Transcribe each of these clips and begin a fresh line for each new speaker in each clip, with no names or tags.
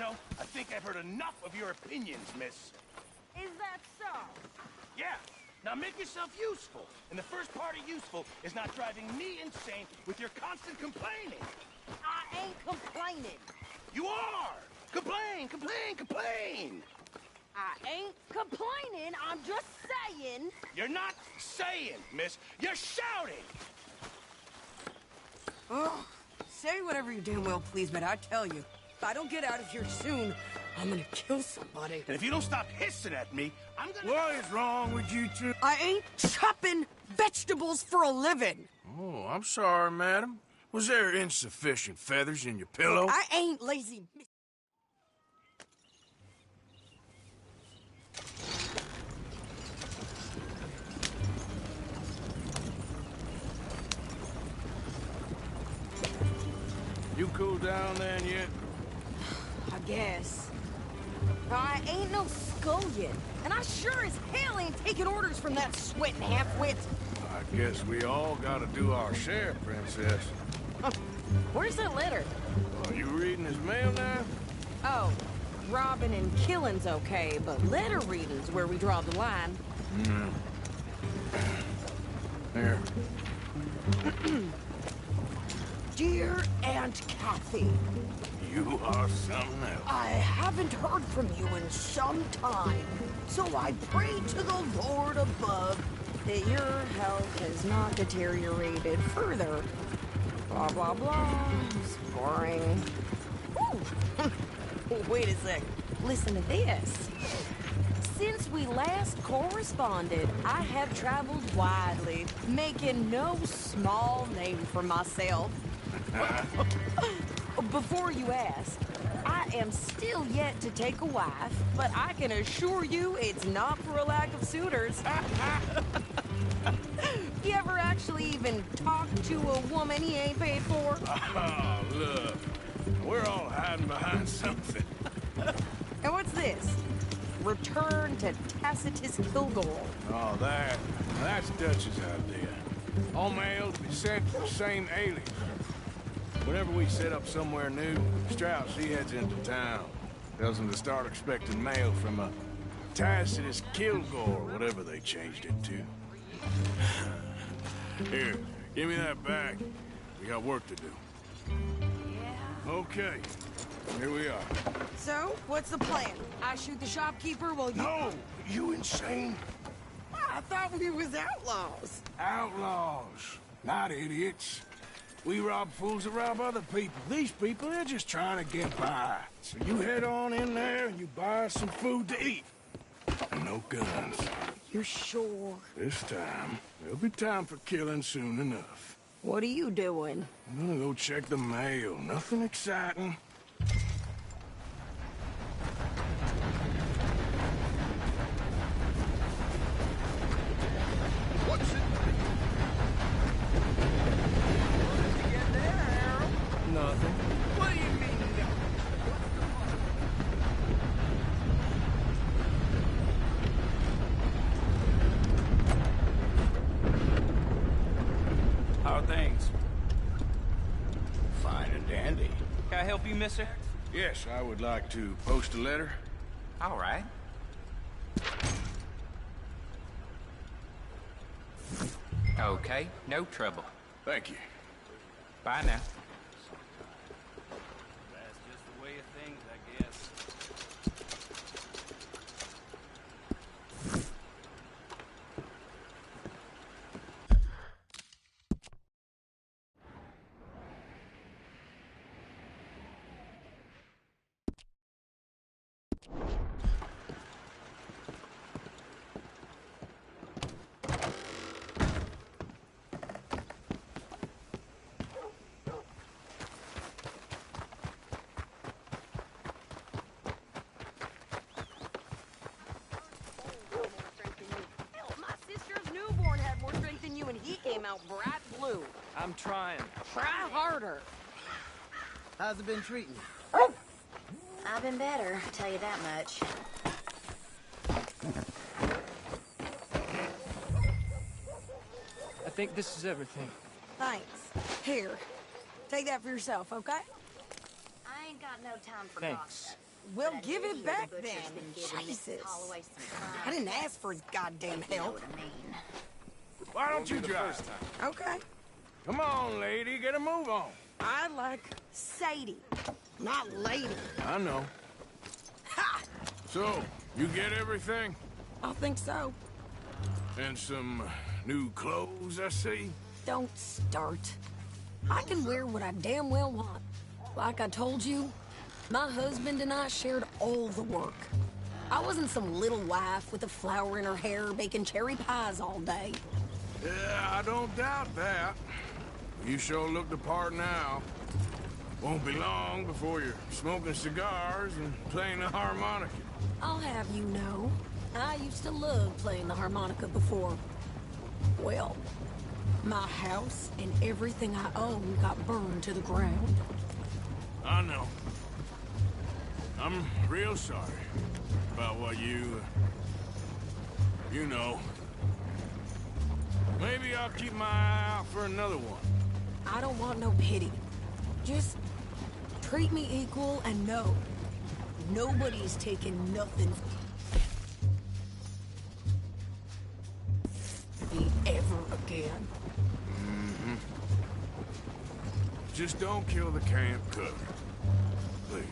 know, I think I've heard enough of your opinions, miss.
Is that so?
Yeah. Now make yourself useful. And the first part of useful is not driving me insane with your constant complaining.
I ain't complaining.
You are! Complain, complain, complain!
I ain't complaining. I'm just saying.
You're not saying, miss. You're shouting!
Oh, say whatever you damn well please, but I tell you, if I don't get out of here soon, I'm gonna kill somebody.
And if you don't stop hissing at me, I'm gonna...
What is wrong with you two?
I ain't chopping vegetables for a living.
Oh, I'm sorry, madam. Was there insufficient feathers in your pillow?
I ain't lazy.
You cooled down then yet?
I guess. I ain't no scullion, and I sure as hell ain't taking orders from that sweating half-wit.
I guess we all gotta do our share, princess.
Where's that letter?
Are you reading his mail now?
Oh, robbing and killing's okay, but letter reading's where we draw the line.
Here.
Dear Aunt Kathy,
You are something else.
I haven't heard from you in some time, so I pray to the Lord above that your health has not deteriorated further. Blah, blah, blah. It's boring. Ooh. Wait a sec. Listen to this. Since we last corresponded, I have traveled widely, making no small name for myself. Before you ask, I am still yet to take a wife, but I can assure you it's not for a lack of suitors. You ever actually even talk to a woman he ain't paid for?
Oh, look. We're all hiding behind something.
And what's this? Return to Tacitus Kilgore.
Oh, that's Dutch's idea. All mail to be sent to the same alias. Whenever we set up somewhere new, Strauss, he heads into town. Tells them to start expecting mail from a Tacitus Kilgore, whatever they changed it to. Here, give me that back. We got work to do.
Yeah.
Okay, here we are.
So, what's the plan? I shoot the shopkeeper while you...
No! You insane?
I thought we was outlaws.
Outlaws, not idiots. We rob fools that rob other people. These people, they're just trying to get by. So you head on in there and you buy some food to eat. And no guns.
You sure?
This time, there'll be time for killing soon enough.
What are you doing?
I'm gonna go check the mail. Nothing exciting.
What's it?
Nothing.
What do you mean, no?
How are things?
Fine and dandy.
Can I help you, mister?
Yes, I would like to post a letter.
All right. Okay, no trouble.
Thank you.
Bye now.
That's just the way of things, I guess.
Hell, my sister's newborn had more strength than you, and he came out bright blue.
I'm trying.
Try harder.
How's it been treating you?
I've been better, I'll tell you that much.
I think this is everything.
Thanks. Here. Take that for yourself, okay?
I ain't got no time for
Thanks.
gossip.
Well,
But I
give
do
it
hear
back
the butcher's
then.
been giving Mrs.
Jesus.
Holloway some time.
I didn't ask for his goddamn
You know
help.
what I mean.
Why don't you drive?
Okay.
Come on, lady, get a move on.
I like Sadie, not lady.
I know.
Ha!
So, you get everything?
I think so.
And some new clothes, I see?
Don't start. I can wear what I damn well want. Like I told you, my husband and I shared all the work. I wasn't some little wife with a flower in her hair baking cherry pies all day.
Yeah, I don't doubt that. You sure look the part now. Won't be long before you're smoking cigars and playing the harmonica.
I'll have you know, I used to love playing the harmonica before. Well, my house and everything I own got burned to the ground.
I know. I'm real sorry about what you know. Maybe I'll keep my eye out for another one.
I don't want no pity. Just treat me equal and know nobody's taking nothing from me ever again.
Mm-hmm. Just don't kill the camp cook. Please.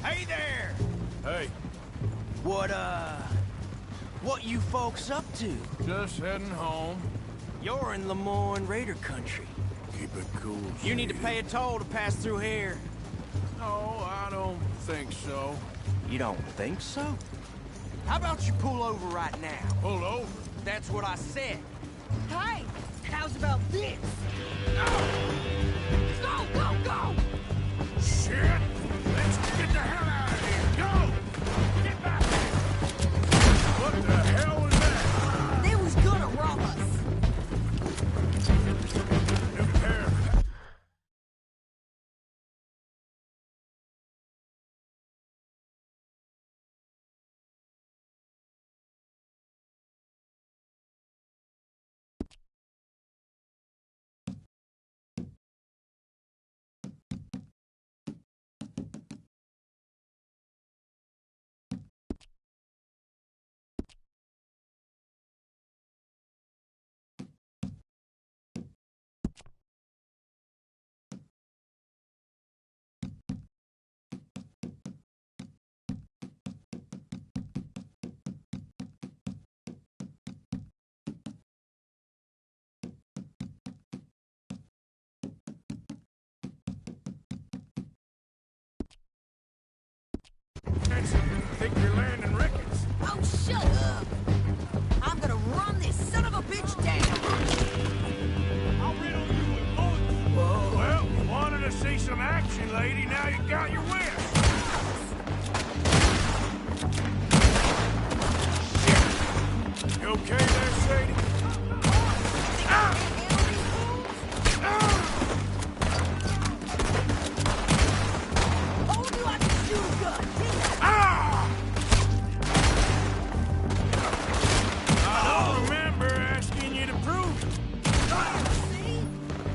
Hey there!
Hey,
What you folks up to?
just heading home.
You're in Lemoyne Raider country.
Keep it cool.
You need to
Sadie.
pay a toll to pass through here.
No, I don't think so.
You don't think so? How about you pull over right now?
Pull over.
That's what I said.
Hey, how's about this? Go, go, go!
Shit! Let's get the hell out of here! Go! Get back here! What the hell was that?
They was gonna rob us.
New pair. Think you're landing Ricketts.
Oh, shut up! I'm gonna run this son of a bitch down!
I'll riddle you with bullets.
Well, you wanted to see some action, lady. Now you got your wish. Shit. You okay there, Sadie?
Told you I could shoot a gun, didn't I?
Ah! I don't remember asking you to prove it.
See?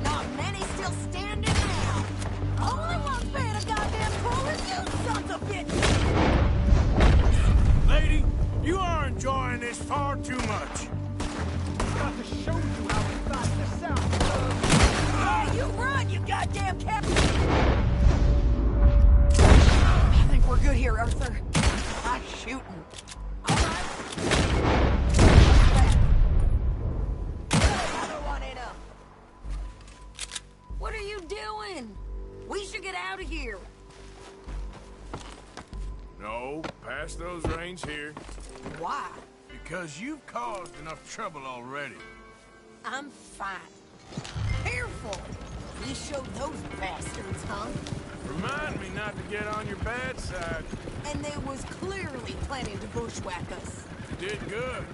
Not many still standing now. Only one's paying a goddamn toll is you sons of bitches!
Lady, you are enjoying this far too much.
Got to show you how we got this out.
Yeah, you run, you goddamn captain! I think we're good here, Arthur. I'm shooting. All right. Another one in 'em. What are you doing? We should get out of here.
No, pass those reins here.
Why?
Because you've caused enough trouble already.
I'm fine. Careful! We showed those bastards, huh?
Remind me not to get on your bad side.
And they was clearly planning to bushwhack us.
You did good.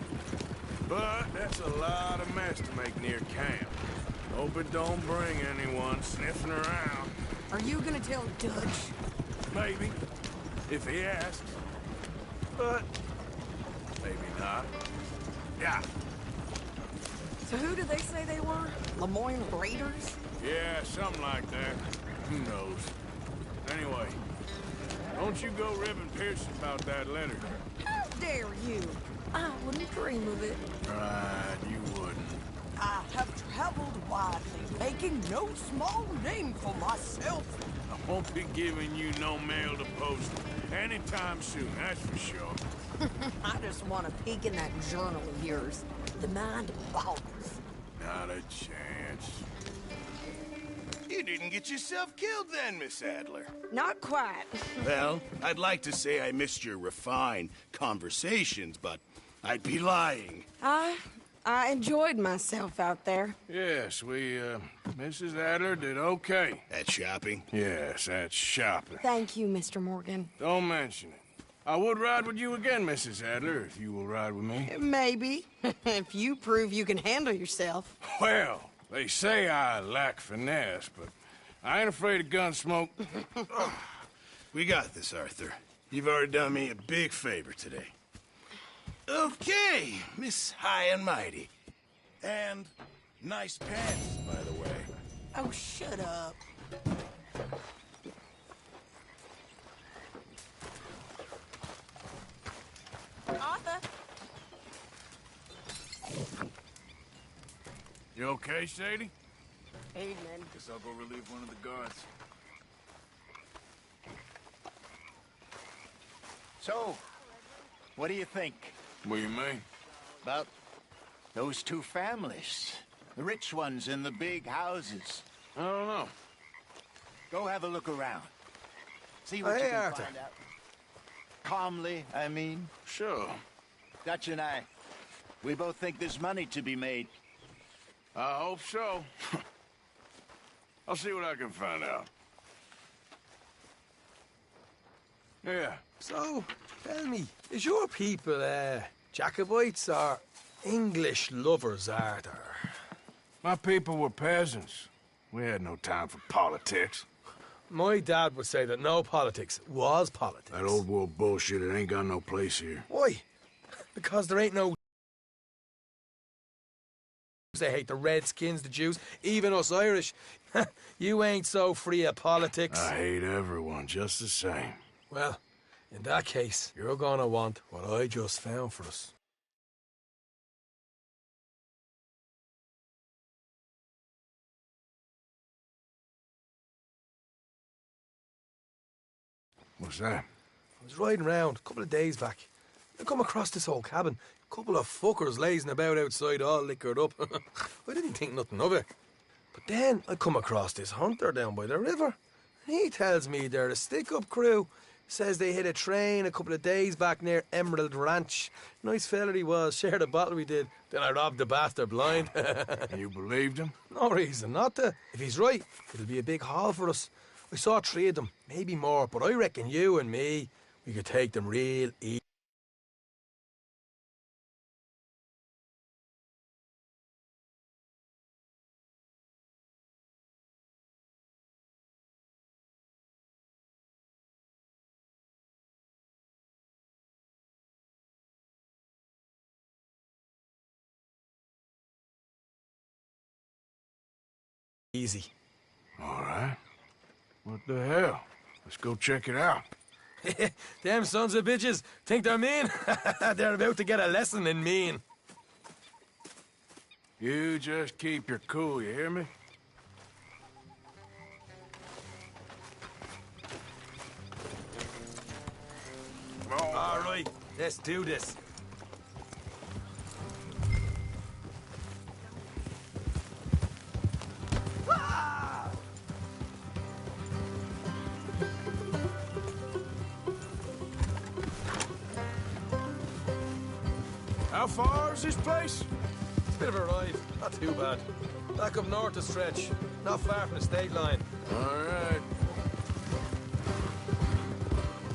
But that's a lot of mess to make near camp. Hope it don't bring anyone sniffing around.
Are you gonna tell Dutch?
Maybe, if he asks. But maybe not. Yeah.
So who did they say they were? Lemoyne Raiders?
Yeah, something like that. Who knows? Anyway, don't you go ribbing Pearson about that letter.
How dare you? I wouldn't dream of it.
Right, you wouldn't.
I have traveled widely, making no small name for myself.
I won't be giving you no mail to post anytime soon, that's for sure.
I just want to peek in that journal of yours. The mind boggles.
Not a chance.
You didn't get yourself killed then, Miss Adler.
Not quite.
Well, I'd like to say I missed your refined conversations, but I'd be lying.
I enjoyed myself out there.
Yes, Mrs. Adler did okay.
At shopping?
Yes, that's shopping.
Thank you, Mr. Morgan.
Don't mention it. I would ride with you again, Mrs. Adler, if you will ride with me.
Maybe. If you prove you can handle yourself.
Well, they say I lack finesse, but I ain't afraid of gun smoke.
We got this, Arthur. You've already done me a big favor today. Okay, Miss High and Mighty. And nice pants, by the way.
Oh, shut up. Arthur?
You okay, Sadie?
Evening.
Guess I'll go relieve one of the guards.
So, what do you think
What do you mean?
about those two families? The rich ones in the big houses.
I don't know.
Go have a look around. See what you can find out. Calmly, I mean.
Sure.
Dutch and I, we both think there's money to be made.
I hope so. I'll see what I can find out. Yeah.
So, tell me, is your people, Jacobites or English lovers, Arthur?
My people were peasants. We had no time for politics.
My dad would say that no politics was politics.
That old world bullshit, it ain't got no place here.
Why? Because there ain't no... They hate the Redskins, the Jews, even us Irish. You ain't so free of politics.
I hate everyone just the same.
Well, in that case, you're gonna want what I just found for us.
What's that?
I was riding around a couple of days back. I come across this old cabin. A couple of fuckers lazing about outside, all liquored up. I didn't think nothing of it. But then I come across this hunter down by the river. He tells me they're a stick-up crew. Says they hit a train a couple of days back near Emerald Ranch. Nice fella he was, shared a bottle we did. Then I robbed the bastard blind.
You believed him?
No reason not to. If he's right, it'll be a big haul for us. I saw 3 of them, maybe more, but I reckon you and me, we could take them real easy. Easy.
All right. What the hell? Let's go check it out.
Them sons of bitches think they're mean. They're about to get a lesson in mean.
You just keep your cool, you hear me?
All right, let's do this.
How far is this place?
It's a bit of a ride, not too bad. Back up north a stretch, not far from the state line.
All right.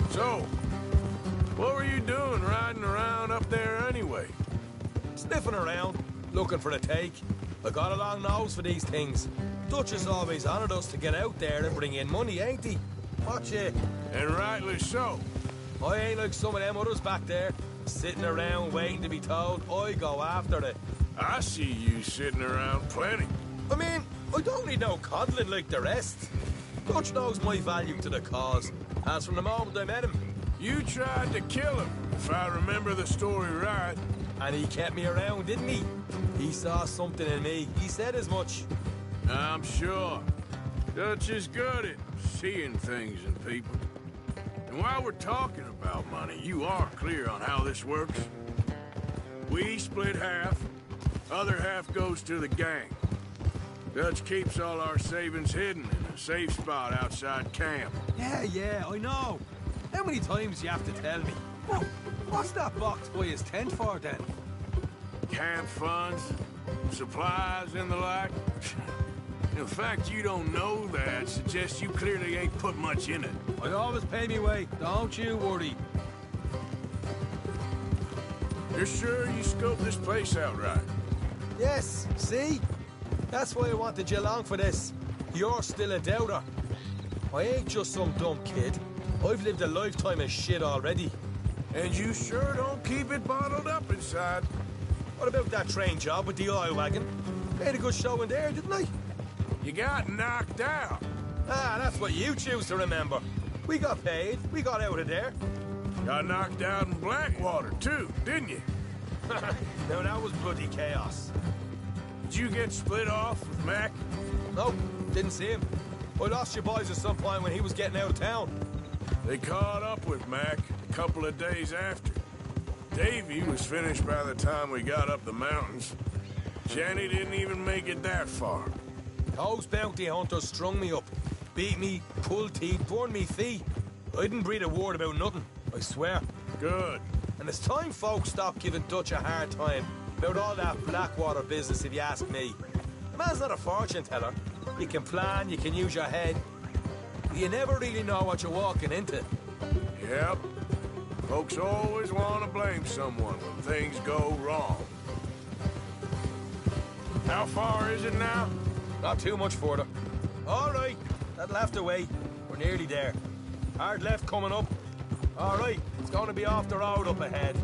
So, what were you doing riding around up there anyway?
Sniffing around, looking for a take. I got a long nose for these things. Dutch has always honoured us to get out there and bring in money, ain't he? Watch it.
And rightly so.
I ain't like some of them others back there, sitting around waiting to be told. I go after it.
I see you sitting around plenty.
I mean, I don't need no coddling like the rest. Dutch knows my value to the cause, as from the moment I met him.
You tried to kill him, if I remember the story right.
And he kept me around, didn't he? He saw something in me. He said as much.
I'm sure. Dutch is good at seeing things in people. And while we're talking about money, you are clear on how this works? We split half, other half goes to the gang. Dutch keeps all our savings hidden in a safe spot outside camp.
Yeah, I know. How many times do you have to tell me? Now, what's that box by his tent for, then?
Camp funds, supplies, and the like. The fact you don't know that suggests you clearly ain't put much in it.
I always pay me way, don't you worry.
You're sure you scoped this place out right?
Yes, see? That's why I wanted you along for this. You're still a doubter. I ain't just some dumb kid. I've lived a lifetime of shit already.
And you sure don't keep it bottled up inside.
What about that train job with the oil wagon? Made a good show in there, didn't I?
You got knocked out.
Ah, that's what you choose to remember. We got paid. We got out of there.
Got knocked out in Blackwater, too, didn't you?
Now, that was bloody chaos.
Did you get split off with Mac?
Nope, didn't see him. I lost your boys at some point when he was getting out of town.
They caught up with Mac a couple of days after. Davy was finished by the time we got up the mountains. Jenny didn't even make it that far.
Those bounty hunters strung me up, beat me, pulled teeth, burned me feet. I didn't breathe a word about nothing, I swear.
Good.
And it's time folks stopped giving Dutch a hard time about all that Blackwater business, if you ask me. The man's not a fortune teller. You can plan, you can use your head. You never really know what you're walking into.
Yep. Folks always want to blame someone when things go wrong. How far is it now?
Not too much further. All right, that'll have to wait. We're nearly there. Hard left coming up. All right, it's going to be off the road up ahead.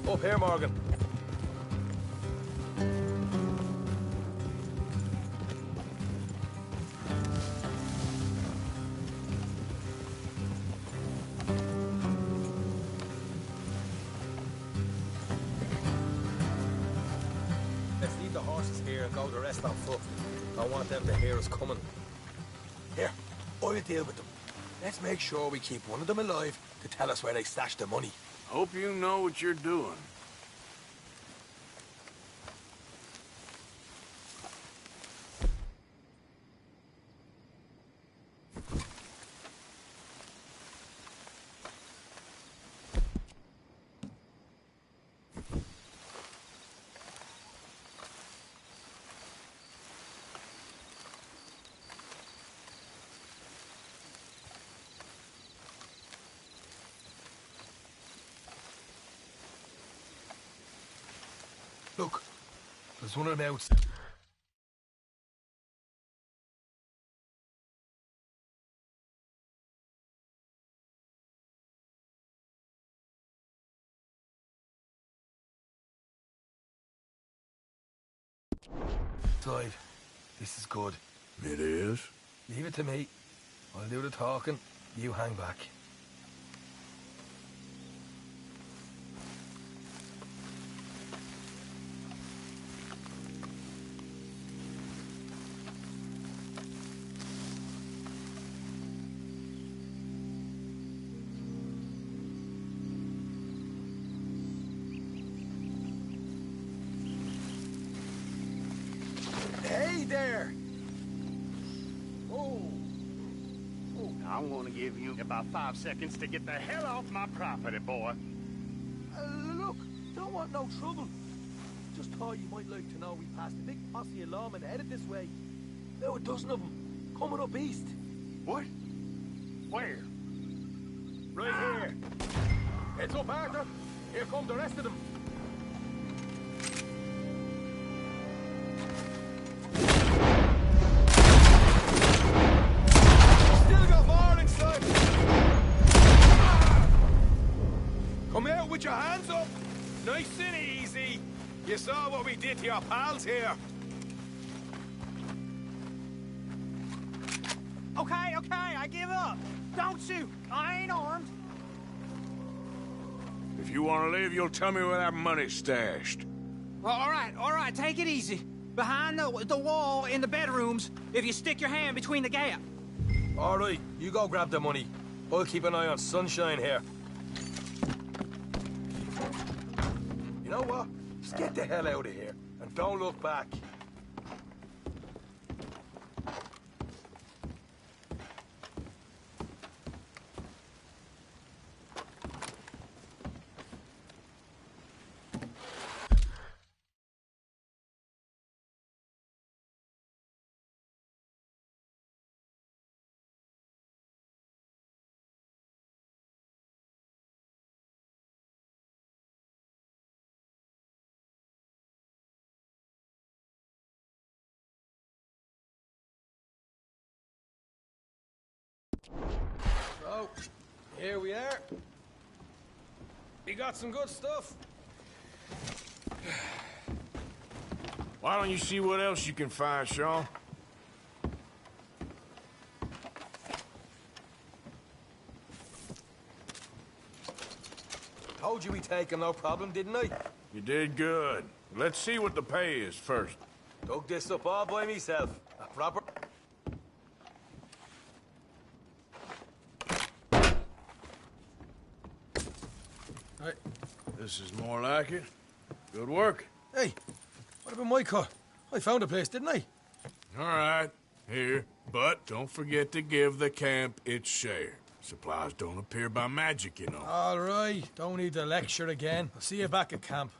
Up here, Morgan. Let's leave the horses here and go the rest on foot. I want them to hear us coming. Here, I'll deal with them. Let's make sure we keep one of them alive to tell us where they stashed the money.
Hope you know what you're doing.
Look, there's one of them out. Clive, this is good.
It is?
Leave it to me. I'll do the talking. You hang back. Hey there!
Oh, I'm gonna give you about 5 seconds to get the hell off my property, boy.
Look, don't want no trouble. Just thought you might like to know we passed a big posse of lawmen headed this way. About a dozen of them, coming up east.
What? Where?
Right here. Heads up, Arthur. Here come the rest of them. Still got more inside. Come out with your hands up. Nice and easy. You saw what we did to your pals here.
Okay, I give up. Don't shoot. I ain't armed.
If you want to leave, you'll tell me where that money's stashed.
Well, all right, take it easy. Behind the wall in the bedrooms, if you stick your hand between the gap.
All right, you go grab the money. I'll keep an eye on Sunshine here. You know what? Just get the hell out of here, and don't look back. So, here we are. We got some good stuff.
Why don't you see what else you can find, Shaw?
Told you we take him, no problem, didn't I?
You did good. Let's see what the pay is first.
Dug this up all by myself. A proper... Right.
This is more like it. Good work.
Hey, what about my cut? I found a place, didn't I?
All right, here. But don't forget to give the camp its share. Supplies don't appear by magic, you know.
All right, don't need to lecture again. I'll see you back at camp.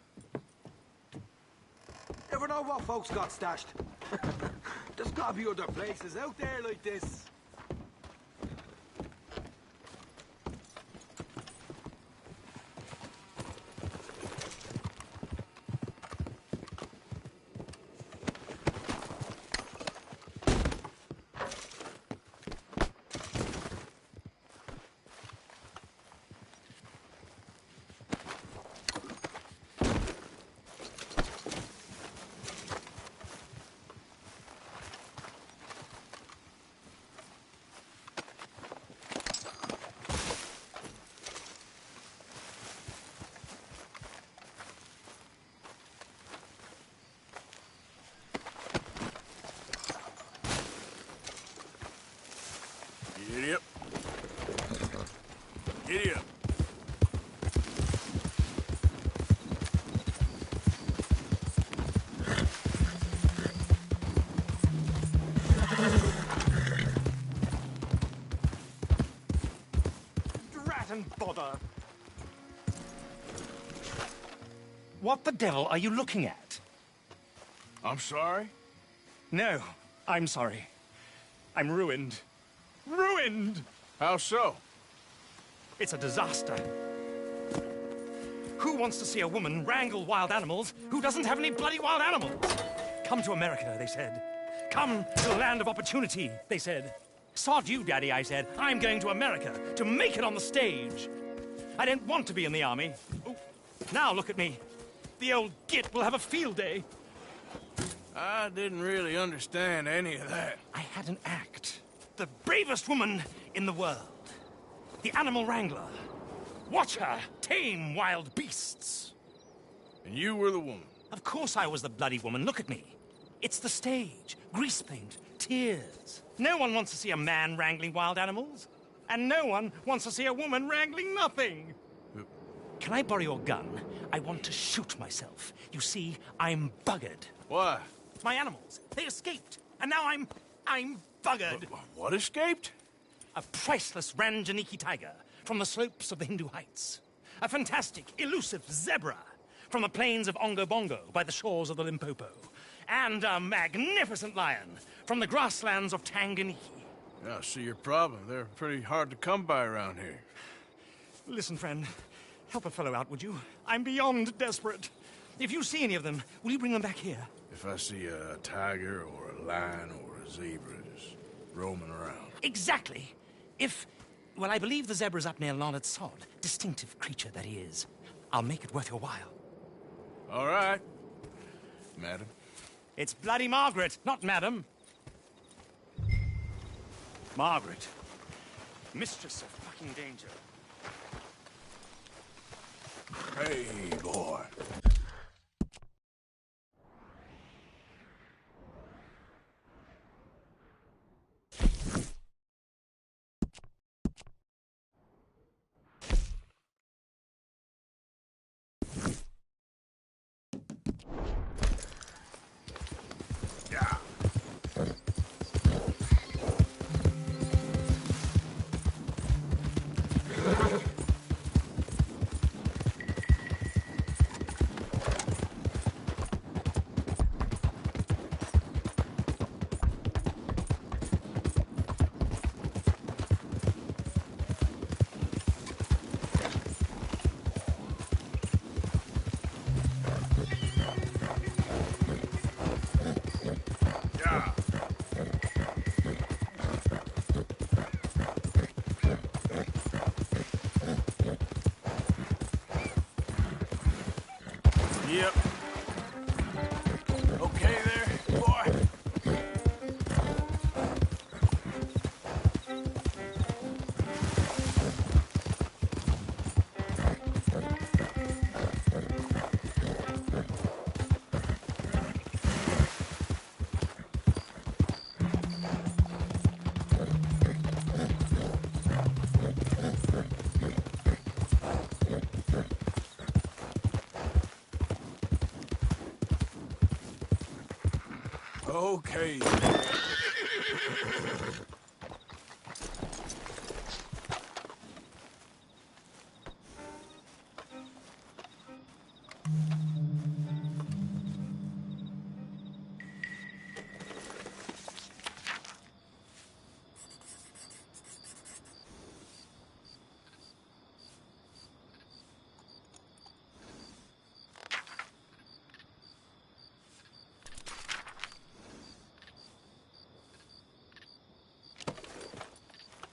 Never know what folks got stashed. There's gotta be other places out there like this.
Giddy up. Giddy up.
Drat and bother. What the devil are you looking at?
I'm sorry?
No, I'm sorry. I'm ruined. Ruined!
How so?
It's a disaster. Who wants to see a woman wrangle wild animals who doesn't have any bloody wild animals? Come to America, they said. Come to the land of opportunity, they said. Sod you, Daddy, I said. I'm going to America to make it on the stage. I didn't want to be in the army. Oh, now look at me. The old git will have a field day.
I didn't really understand any of that.
I had an act. The bravest woman in the world. The animal wrangler. Watch her tame wild beasts.
And you were the woman.
Of course I was the bloody woman. Look at me. It's the stage. Grease paint. Tears. No one wants to see a man wrangling wild animals. And no one wants to see a woman wrangling nothing. Can I borrow your gun? I want to shoot myself. You see, I'm buggered.
Why?
My animals. They escaped. And now I'm buggered.
What escaped?
A priceless Ranjaniki tiger from the slopes of the Hindu Heights. A fantastic, elusive zebra from the plains of Ongo Bongo by the shores of the Limpopo. And a magnificent lion from the grasslands of Tanganyika.
Yeah, I see your problem. They're pretty hard to come by around here.
Listen, friend. Help a fellow out, would you? I'm beyond desperate. If you see any of them, will you bring them back here?
If I see a tiger or a lion or a zebra just roaming around.
Exactly. Well, I believe the zebra's up near Lonnett's Sod. Distinctive creature that he is. I'll make it worth your while.
All right, madam.
It's bloody Margaret, not madam. Margaret. Mistress of fucking danger.
Hey, boy. Yep. Okay there, boy. Okay.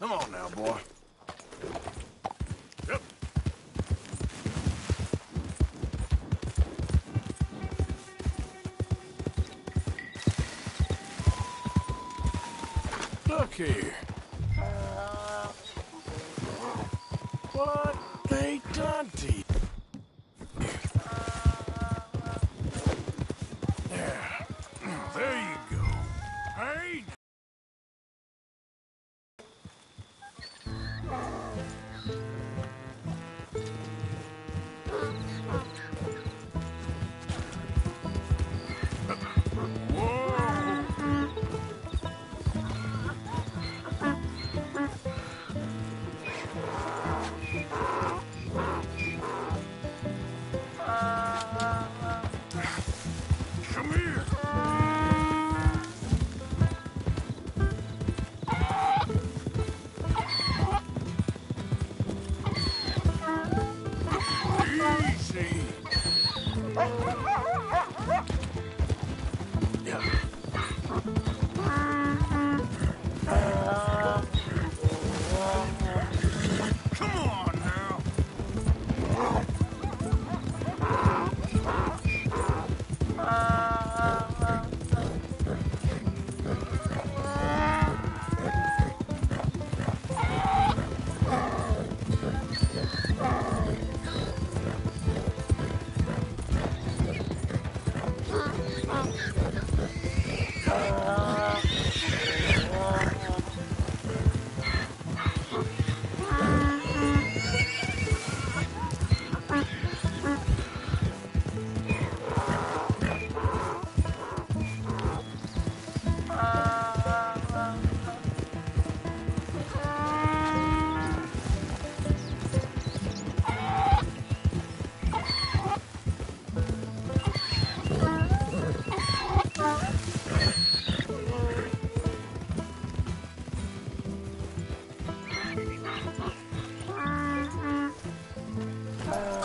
Come on now, boy. Yep. Look here. What they done to you? There. There you go. Hey. Come here. Easy. Yeah. Come on now.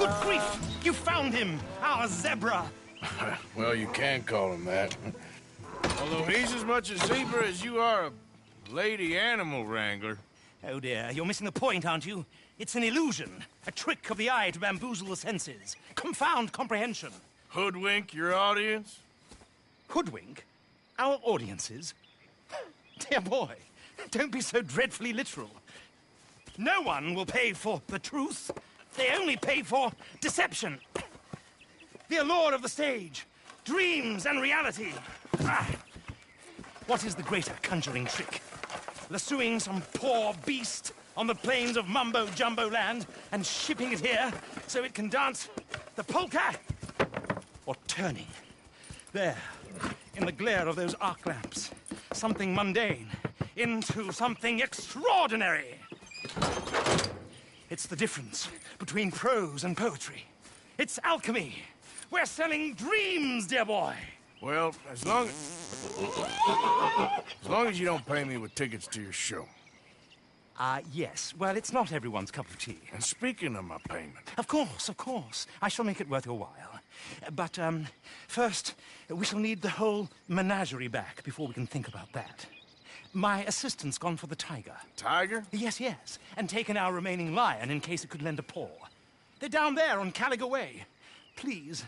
Good grief! You found him! Our zebra!
Well, you can call him that. Although he's as much a zebra as you are a lady animal wrangler.
Oh dear, you're missing the point, aren't you? It's an illusion. A trick of the eye to bamboozle the senses. Confound comprehension.
Hoodwink your audience?
Hoodwink? Our audiences? Dear boy, don't be so dreadfully literal. No one will pay for the truth. They only pay for deception. The allure of the stage. Dreams and reality. Ah. What is the greater conjuring trick? Lassoing some poor beast on the plains of mumbo-jumbo land and shipping it here so it can dance the polka? Or turning, there, in the glare of those arc lamps, something mundane into something extraordinary? It's the difference between prose and poetry. It's alchemy. We're selling dreams, dear boy.
Well, as long as you don't pay me with tickets to your show.
Yes. Well, it's not everyone's cup of tea.
And speaking of my payment...
Of course, of course. I shall make it worth your while. But, first, we shall need the whole menagerie back before we can think about that. My assistant's gone for the tiger.
Tiger?
Yes, yes. And taken our remaining lion in case it could lend a paw. They're down there on Caliga Way. Please,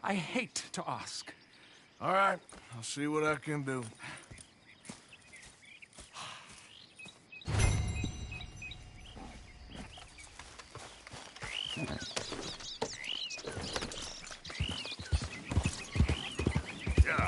I hate to ask.
All right, I'll see what I can do. Yeah.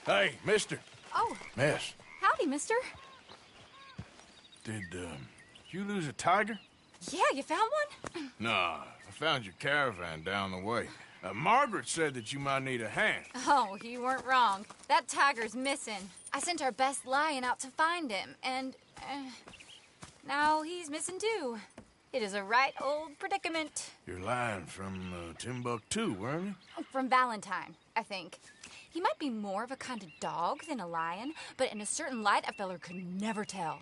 Hey, mister.
Oh.
Miss.
Howdy, mister.
Did, you lose a tiger?
Yeah, you found one?
Nah, I found your caravan down the way. Margaret said that you might need a hand.
Oh, you weren't wrong. That tiger's missing. I sent our best lion out to find him, and, now he's missing too. It is a right old predicament.
Your lion from, Timbuktu, weren't you?
From Valentine, I think. He might be more of a kind of dog than a lion, but in a certain light, a feller could never tell.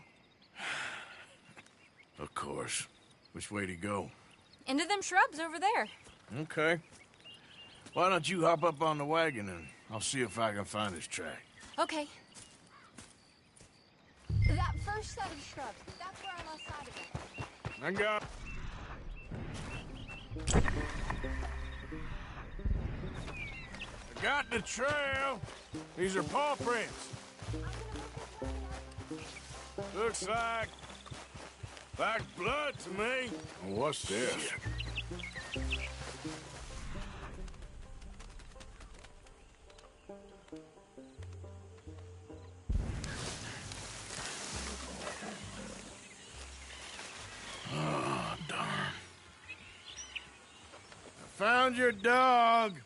Of course. Which way to go?
Into them shrubs over there.
Okay. Why don't you hop up on the wagon and I'll see if I can find his track.
Okay. That first set of shrubs, that's where I lost sight of it.
I got... I got the trail. These are paw prints. Looks like blood to me. What's this? Oh, darn. I found your dog.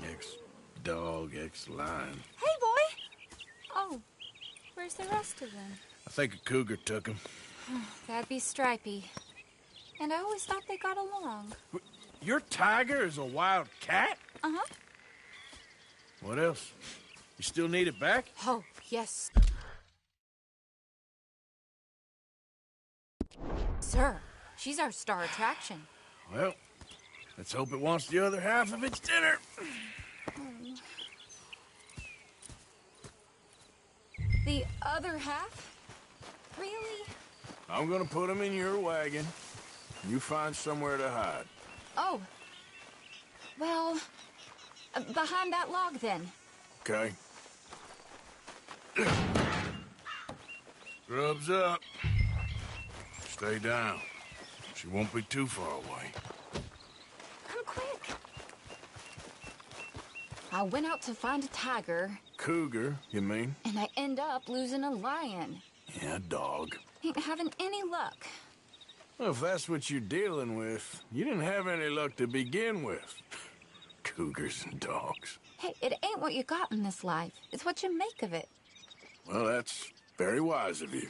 Ex-dog, ex-lion.
Hey, boy! Oh, where's the rest of them?
I think a cougar took him.
That'd be Stripey. And I always thought they got along.
Your tiger is a wild cat?
Uh-huh.
What else? You still need it back?
Oh, yes. Sir, she's our star attraction.
Well, let's hope it wants the other half of its dinner.
The other half? Really?
I'm gonna put them in your wagon. You find somewhere to hide.
Oh. Well, behind that log, then.
Okay. Grub's up. Stay down. She won't be too far away.
Come quick. I went out to find a tiger.
Cougar, you mean?
And I end up losing a lion.
Yeah, dog.
Ain't having any luck.
Well, if that's what you're dealing with, you didn't have any luck to begin with. Cougars and dogs.
Hey, it ain't what you got in this life. It's what you make of it.
Well, that's very wise of you.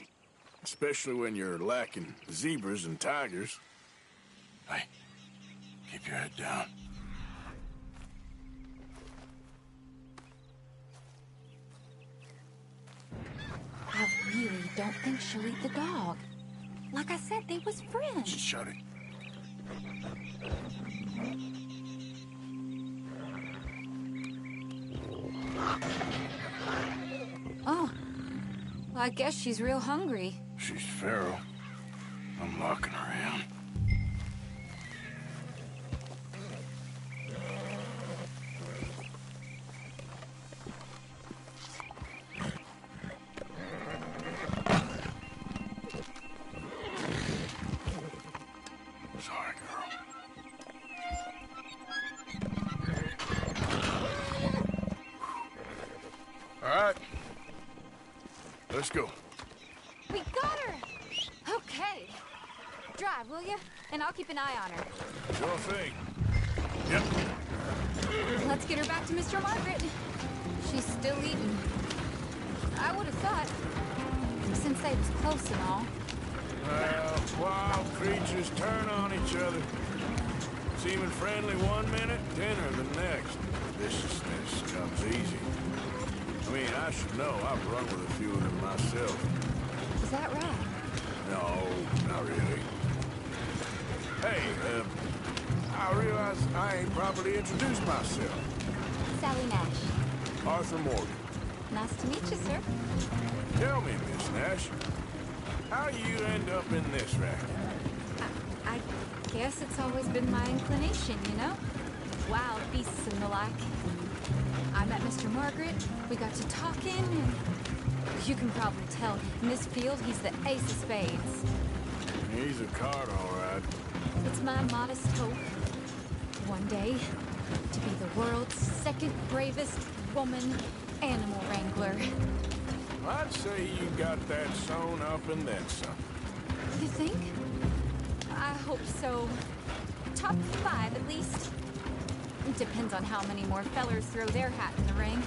Especially when you're lacking zebras and tigers. Hey, keep your head down.
I really don't think she'll eat the dog. Like I said, they was friends.
Just shut it.
Oh. Well, I guess she's real hungry.
She's feral. I'm locking her in. Sorry, girl. All right. Let's go.
We got her! Okay. Drive, will you? And I'll keep an eye on her.
Sure thing. Yep.
Let's get her back to Mr. Margaret. She's still eating. I would have thought, since they was close and all.
Well, wild creatures turn on each other. Seeming friendly one minute, dinner the next. Viciousness comes easy. I mean, I should know. I've run with a few of them myself.
Is that right?
No, not really. Hey, I realize I ain't properly introduced myself.
Sally Nash.
Arthur Morgan.
Nice to meet you, sir.
Tell me, Miss Nash, how you end up in this racket?
I guess it's always been my inclination, you know? Wild beasts and the like. I met Mr. Margaret, we got to talking, and you can probably tell, in this field, he's the ace of spades.
He's a card, all right.
It's my modest hope, one day, to be the world's second bravest woman animal wrangler.
I'd say you got that sewn up and then some.
You think? I hope so. Top 5, at least. It depends on how many more fellers throw their hat in the ring.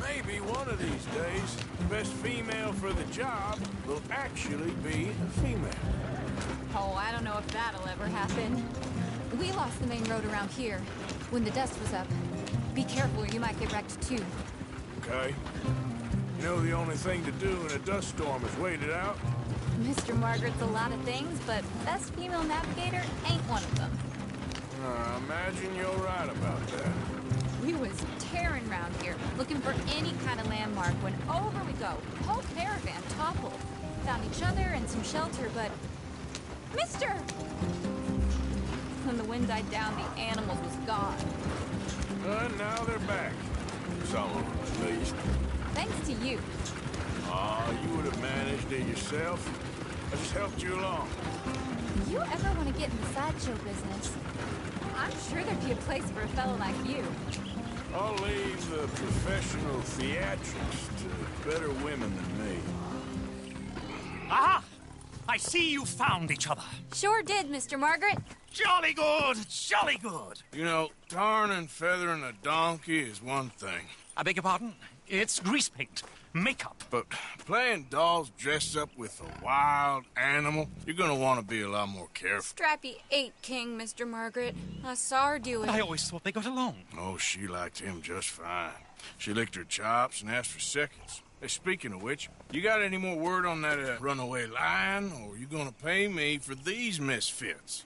Maybe one of these days, the best female for the job will actually be a female.
Oh, I don't know if that'll ever happen. We lost the main road around here when the dust was up. Be careful or you might get wrecked too.
Okay. You know the only thing to do in a dust storm is wait it out?
Mr. Margaret's a lot of things, but best female navigator ain't one of them.
I imagine you're right about that.
We was tearing around here, looking for any kind of landmark when over we go. Whole caravan toppled. Found each other and some shelter, but... Mister! When the wind died down, the animals was gone.
And now they're back. Some of them, at least.
Thanks to you.
Aw, you would have managed it yourself. I just helped you along.
You ever want to get in the sideshow business? I'm sure there'd be a place for a fellow like you.
I'll leave the professional theatrics to better women than me.
Aha! I see you found each other.
Sure did, Mr. Margaret.
Jolly good, jolly good.
You know, tarring and feathering a donkey is one thing.
I beg your pardon? It's grease paint, makeup.
But playing dolls dressed up with a wild animal, you're gonna want to be a lot more careful.
Strappy ain't king, Mr. Margaret. I saw her do it.
I always thought they got along.
Oh, she liked him just fine. She licked her chops and asked for seconds. Hey, speaking of which, you got any more word on that runaway lion, or are you gonna pay me for these misfits?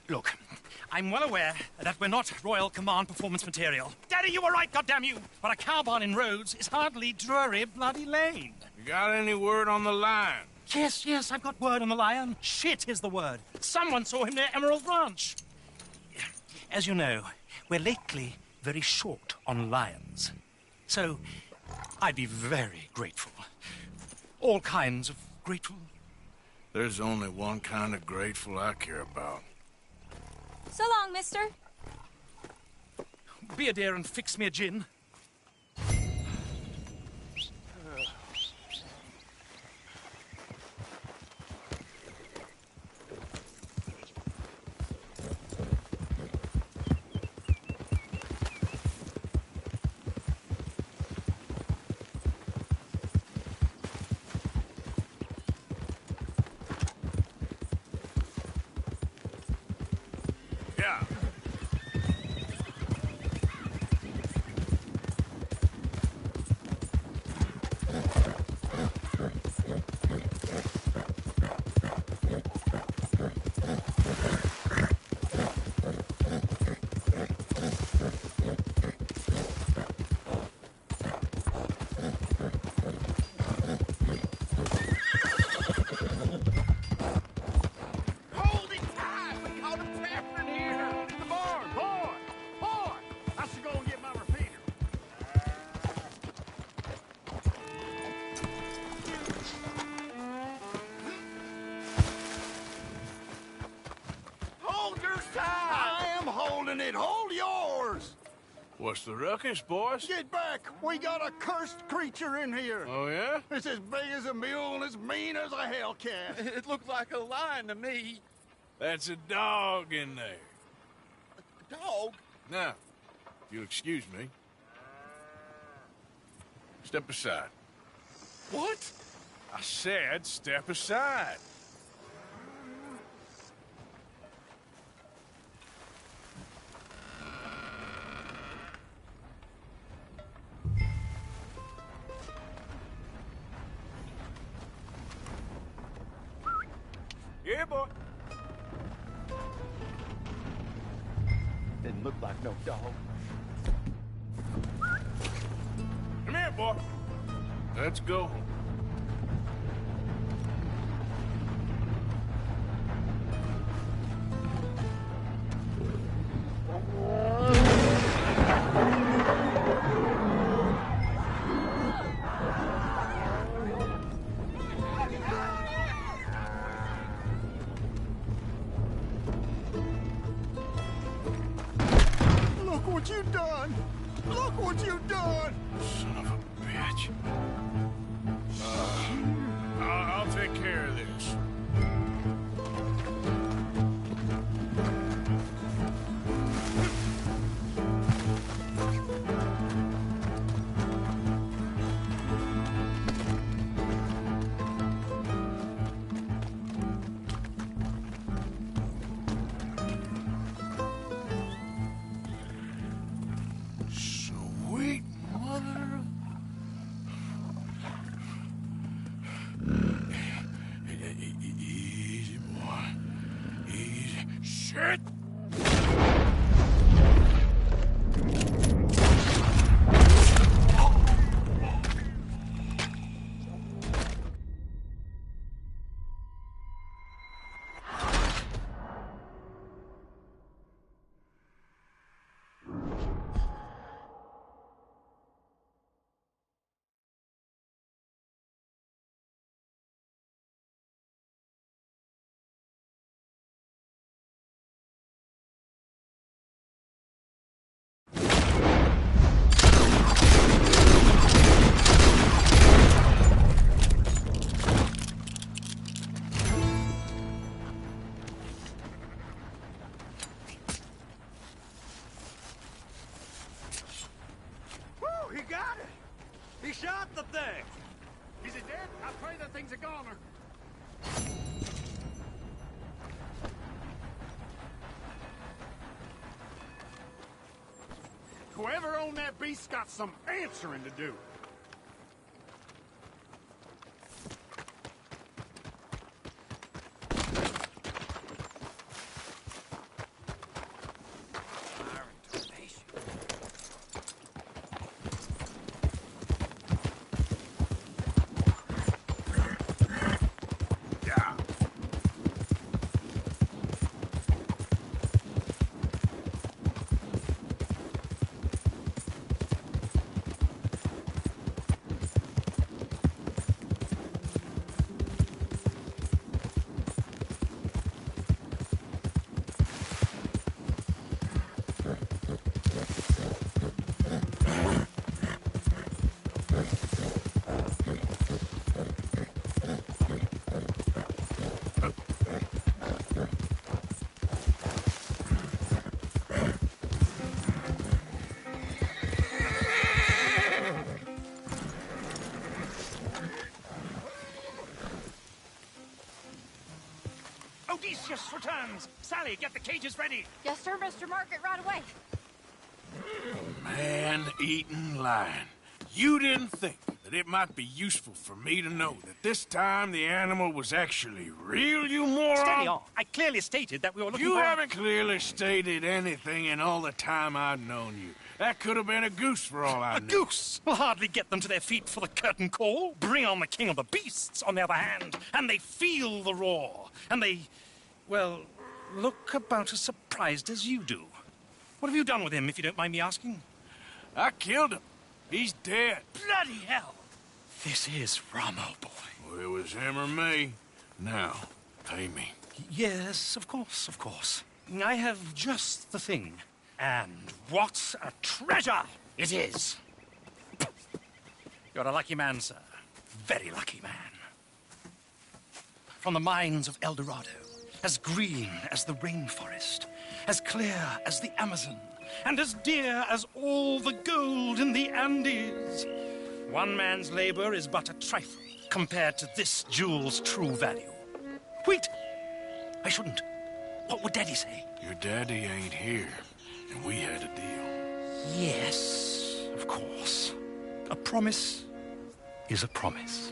Look, I'm well aware that we're not Royal Command performance material. Daddy, you were right, goddamn you! But a cow barn in Rhodes is hardly Drury Bloody Lane.
You got any word on the lion?
Yes, I've got word on the lion. Shit is the word. Someone saw him near Emerald Ranch. As you know, we're lately very short on lions. So, I'd be very grateful. All kinds of grateful.
There's only one kind of grateful I care about.
So long, mister.
Be a dear and fix me a gin.
Yeah.
Hold it tight! We caught him trapping here! In the barn! Boy! I should go and get my repeater. Hold yours tight! I am holding it! Hold yours!
What's the ruckus, boys?
Get back! We got a cursed creature in here!
Oh, yeah?
It's as big as a mule and as mean as a hellcat.
It looked like a lion to me.
That's a dog in there.
Dog?
Now, if you'll excuse me. Step aside.
What?
I said step aside. Yeah, boy.
Didn't look like no dog.
Come here, boy. Let's go.
Look what you done! Look what you done!
Son of a bitch. I'll take care of this. Sweet mother of... Easy, boy. Easy. Shit!
Woo, he got it! He shot the thing! Is it dead? I pray that thing's a goner. Whoever owned that beast's got some answering to do.
Odysseus returns. Sally, get the cages ready.
Yes, sir, Mr. Margaret, right away.
Man-eating lion. You didn't think that it might be useful for me to know that this time the animal was actually real, you moron?
Steady on. I clearly stated that we were looking
You
for...
haven't clearly stated anything in all the time I've known you. That could have been a goose for all I
A
knew.
goose will hardly get them to their feet for the curtain call. Bring on the king of the beasts, on the other hand, and they feel the roar. And they, well, look about as surprised as you do. What have you done with him, if you don't mind me asking?
I killed him. He's dead.
Bloody hell! This is Ramo, boy.
Well, it was him or me. Now, pay me.
Yes, of course, of course. I have just the thing. And what a treasure it is! You're a lucky man, sir. Very lucky man. From the mines of El Dorado, as green as the rainforest, as clear as the Amazon, and as dear as all the gold in the Andes. One man's labor is but a trifle compared to this jewel's true value. Wait! I shouldn't. What would Daddy say?
Your daddy ain't here, and we had a deal.
Yes, of course. A promise is a promise.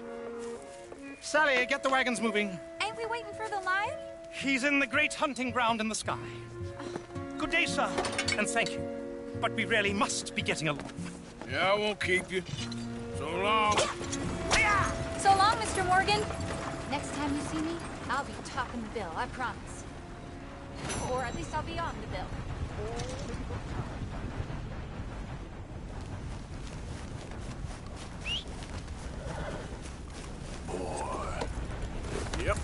Sally, get the wagons moving.
Ain't we waiting for the lion?
He's in the great hunting ground in the sky. Good day, sir, and thank you. But we really must be getting along.
Yeah, I won't keep you. So long.
So long, Mr. Morgan. Next time you see me, I'll be topping the bill, I promise. Or at least I'll be on the bill.
Yep.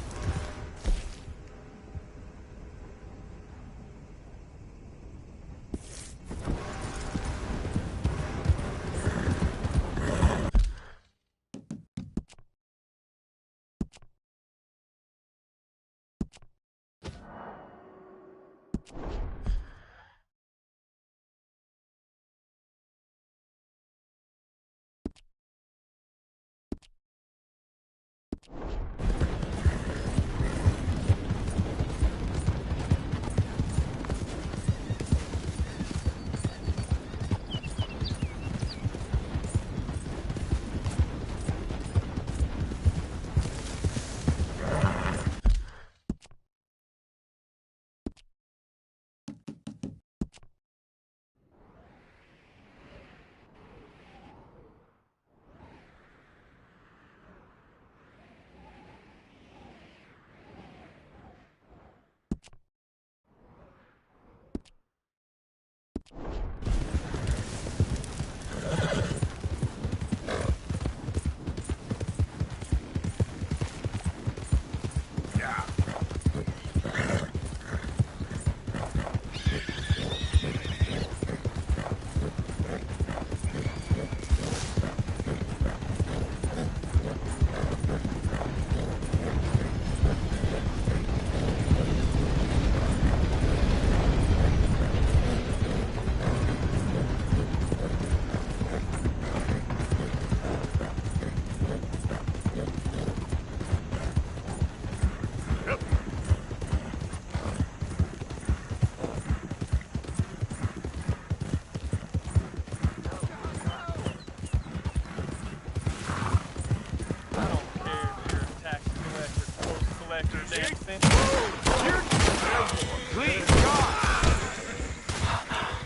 Please, God!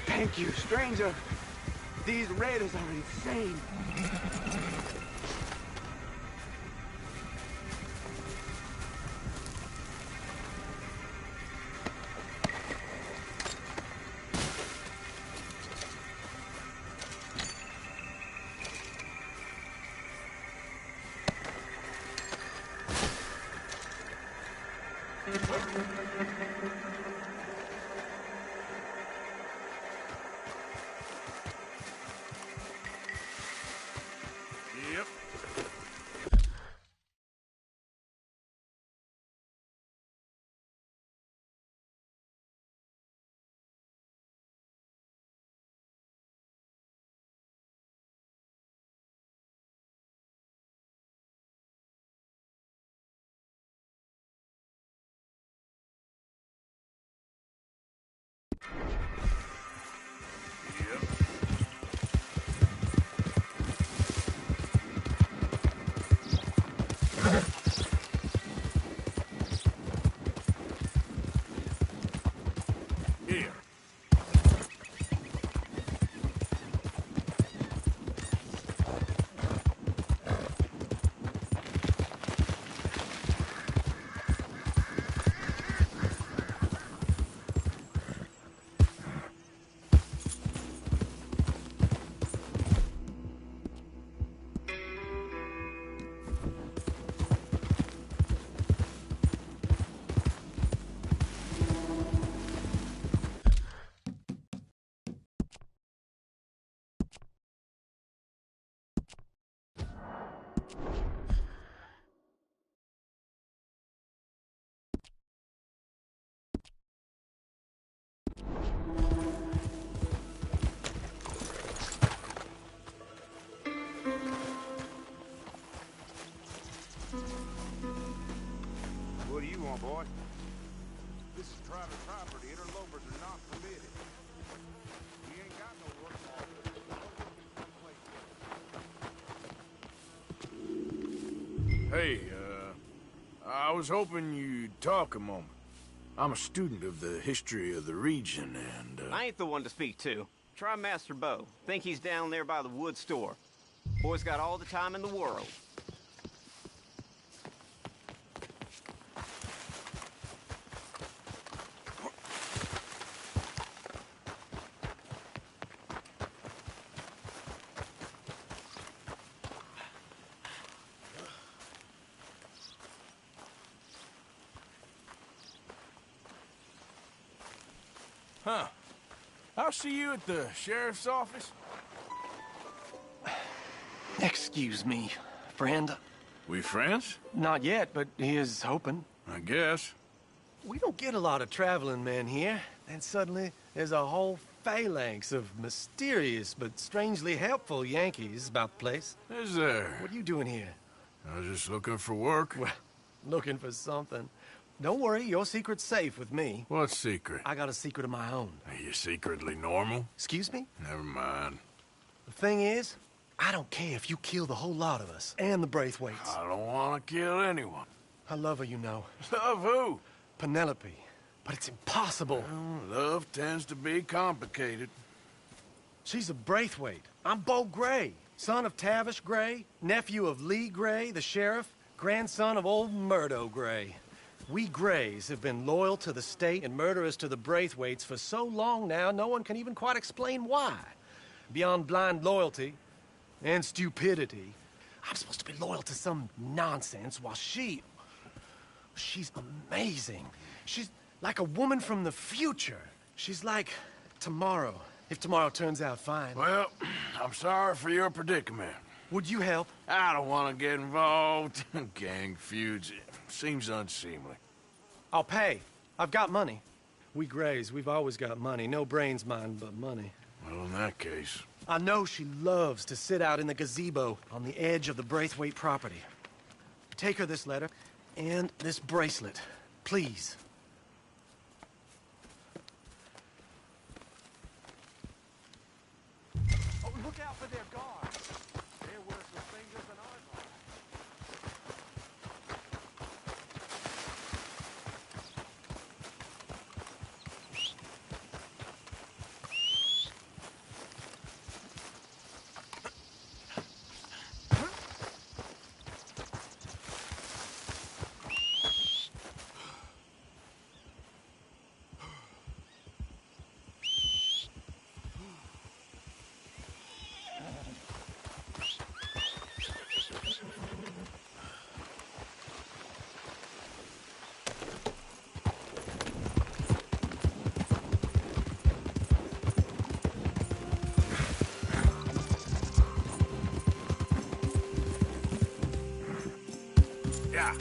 Thank you, stranger. These raiders are insane.
Come on, boy. This is private property. Interlopers are not permitted. We ain't got no work order. Hey, I was hoping you'd talk a moment. I'm a student of the history of the region, and,
I ain't the one to speak to. Try Master Bo. Think he's down there by the wood store. Boy's got all the time in the world.
Huh. I'll see you at the sheriff's office.
Excuse me, friend.
We friends?
Not yet, but he is hoping.
I guess.
We don't get a lot of traveling men here, and suddenly there's a whole phalanx of mysterious but strangely helpful Yankees about the place.
Is there?
What are you doing here?
I was just looking for work.
Well, looking for something. Don't worry, your secret's safe with me.
What secret?
I got a secret of my own.
Are you secretly normal?
Excuse me?
Never mind.
The thing is, I don't care if you kill the whole lot of us, and the Braithwaites.
I don't want to kill anyone.
I love her, you know.
Love who?
Penelope. But it's impossible.
Well, love tends to be complicated.
She's a Braithwaite. I'm Bo Gray, son of Tavish Gray, nephew of Lee Gray, the sheriff, grandson of old Murdo Gray. We Grays have been loyal to the state and murderers to the Braithwaites for so long now, no one can even quite explain why. Beyond blind loyalty and stupidity, I'm supposed to be loyal to some nonsense while she's amazing. She's like a woman from the future. She's like tomorrow, if tomorrow turns out fine.
Well, I'm sorry for your predicament.
Would you help?
I don't want to get involved in gang feuds. It seems unseemly.
I'll pay. I've got money. We Grays, we've always got money. No brains, mind, but money.
Well, in that case...
I know she loves to sit out in the gazebo on the edge of the Braithwaite property. Take her this letter and this bracelet, please. Oh, look out for their guards. They're worse with fingers than ours are.
Yeah.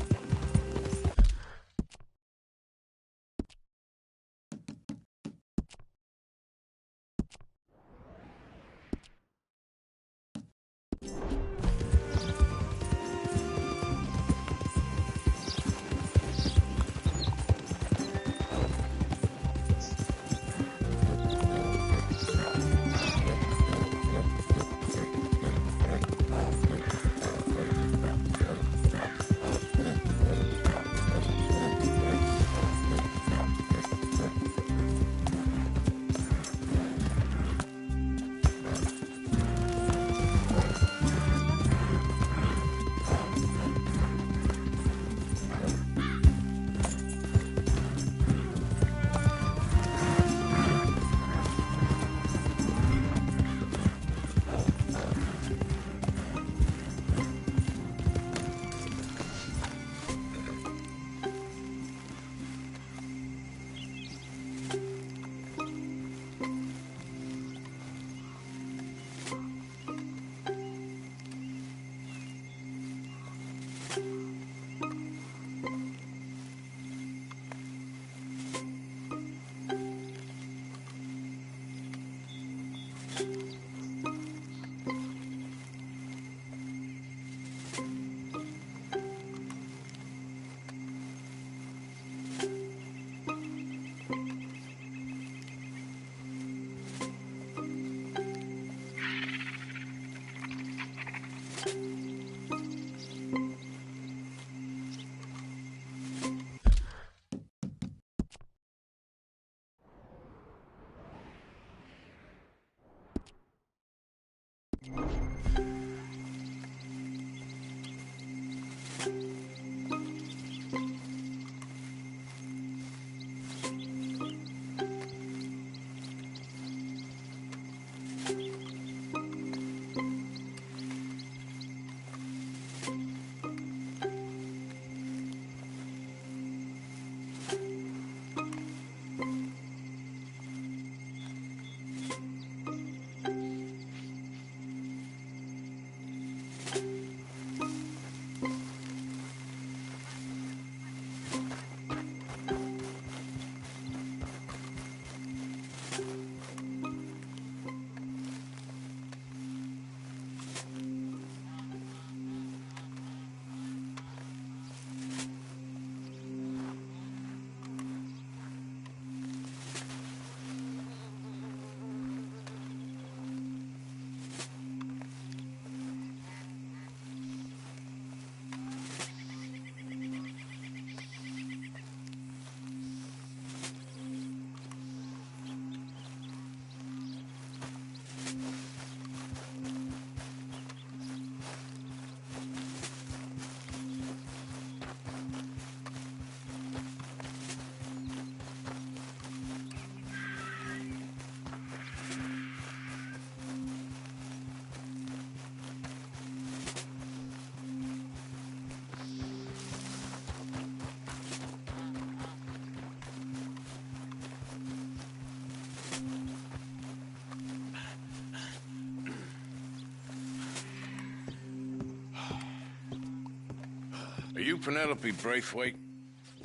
you Penelope Braithwaite?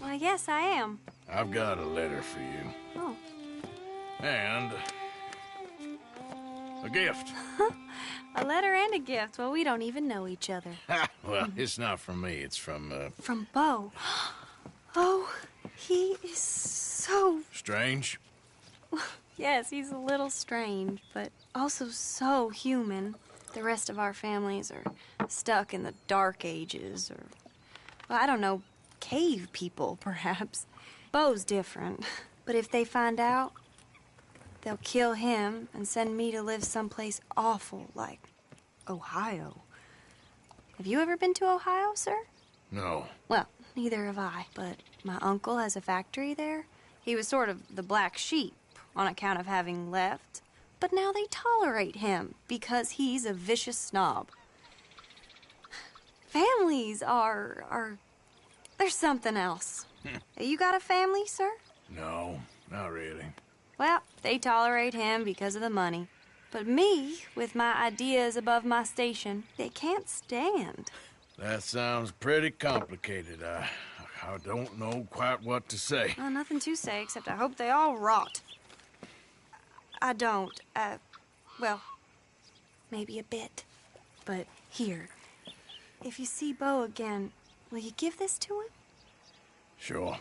Well, yes, I am.
I've got a letter for you.
Oh.
And a gift.
A letter and a gift. Well, we don't even know each other.
Well, it's not from me. It's from,
From Bo. Oh, he is so...
Strange?
Yes, he's a little strange, but also so human. The rest of our families are stuck in the Dark Ages, or, well, I don't know, cave people, perhaps. Bo's different. But if they find out, they'll kill him and send me to live someplace awful like Ohio. Have you ever been to Ohio, sir?
No.
Well, neither have I, but my uncle has a factory there. He was sort of the black sheep on account of having left, but now they tolerate him because he's a vicious snob. Families are there's something else. You got a family, sir?
No, not really.
Well, they tolerate him because of the money. But me, with my ideas above my station, they can't stand.
That sounds pretty complicated. I don't know quite what to say.
Well, nothing to say, except I hope they all rot. I don't. Well, maybe a bit. But here, if you see Bo again, will you give this to him?
Sure.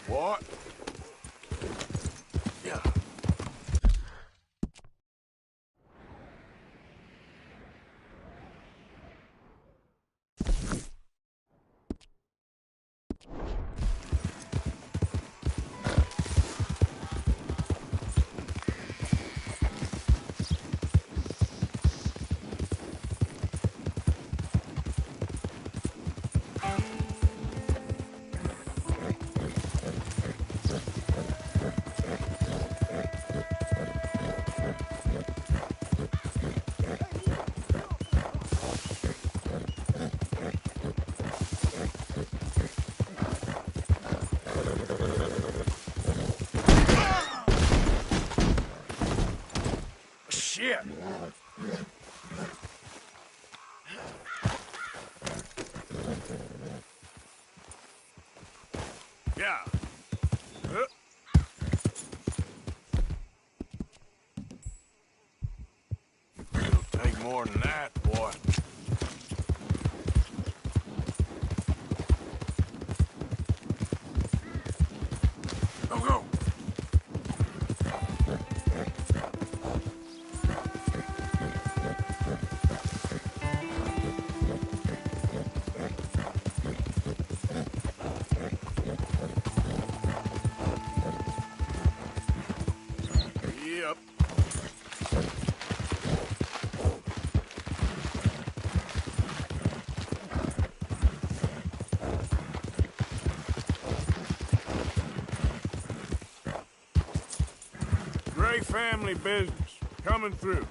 What? Yeah. Shit! Yeah. It'll take more than that, boy. Go, go! Yep. Gray family business. Coming through.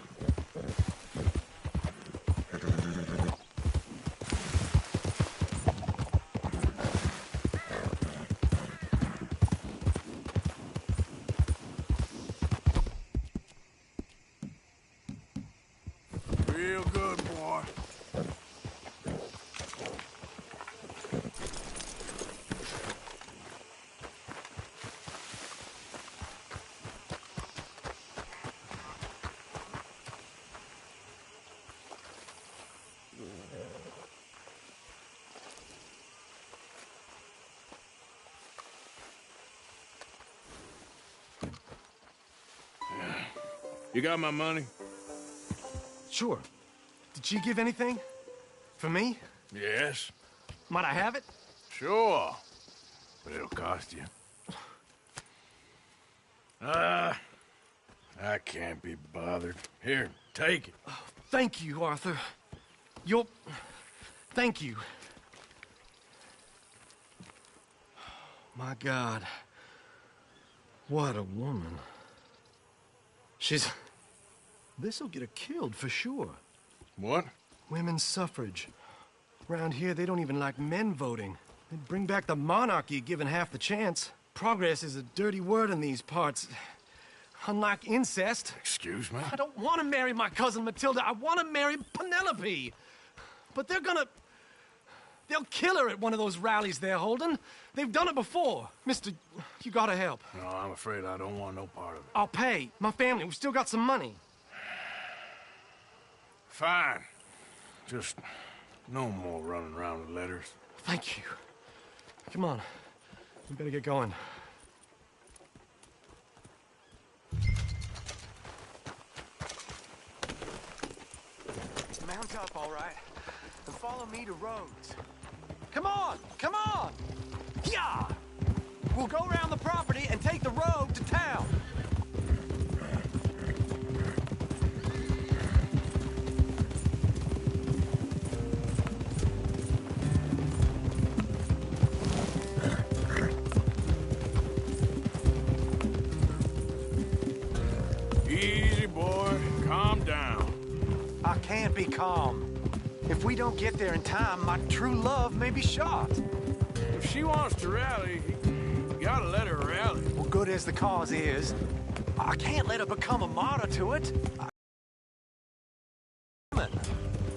Real good, boy. You got my money?
Sure. Did she give anything? For me?
Yes.
Might I have it?
Sure. But it'll cost you. I can't be bothered. Here, take it.
Oh, thank you, Arthur. You'll... Thank you. My God. What a woman. She's... This'll get her killed for sure.
What?
Women's suffrage. Around here, they don't even like men voting. They'd bring back the monarchy given half the chance. Progress is a dirty word in these parts. Unlike incest.
Excuse me?
I don't want to marry my cousin Matilda. I want to marry Penelope. But they're gonna... They'll kill her at one of those rallies they're holding. They've done it before. Mister, you gotta help.
No, I'm afraid I don't want no part of it.
I'll pay. My family, we've still got some money.
Fine. Just no more running around with letters.
Thank you. Come on. We better get going. Mount up, all right? And follow me to Rhodes. Come on! Come on! Yeah! We'll go around the property and take the road to town.
Easy, boy. Calm down.
I can't be calm. If we don't get there in time, my true love may be shot.
If she wants to rally, you gotta let her rally.
Well, good as the cause is, I can't let her become a martyr to it.